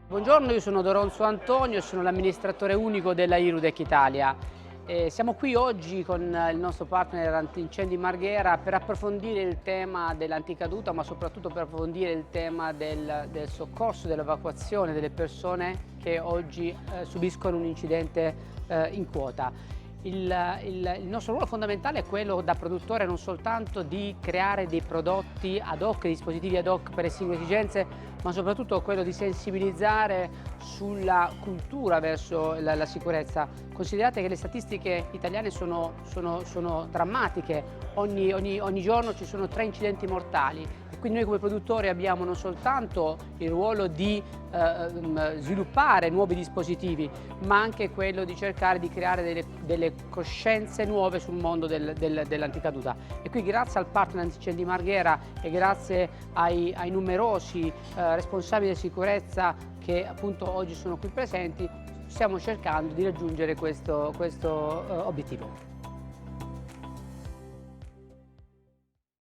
Buongiorno, io sono Doronzo Antonio e sono l'amministratore unico della Irudec Italia. Siamo qui oggi con il nostro partner Antincendi Marghera per approfondire il tema dell'anticaduta, ma soprattutto per approfondire il tema del soccorso, dell'evacuazione delle persone che oggi subiscono un incidente in quota. Il nostro ruolo fondamentale è quello da produttore non soltanto di creare dei prodotti ad hoc, dispositivi ad hoc per le singole esigenze, ma soprattutto quello di sensibilizzare sulla cultura verso la sicurezza. Considerate che le statistiche italiane sono drammatiche, ogni giorno ci sono 3 incidenti mortali e quindi noi come produttori abbiamo non soltanto il ruolo di sviluppare nuovi dispositivi, ma anche quello di cercare di creare delle coscienze nuove sul mondo dell'anticaduta. E qui grazie al partner Antincendi Marghera e grazie ai numerosi responsabili di sicurezza che appunto oggi sono qui presenti, stiamo cercando di raggiungere questo obiettivo.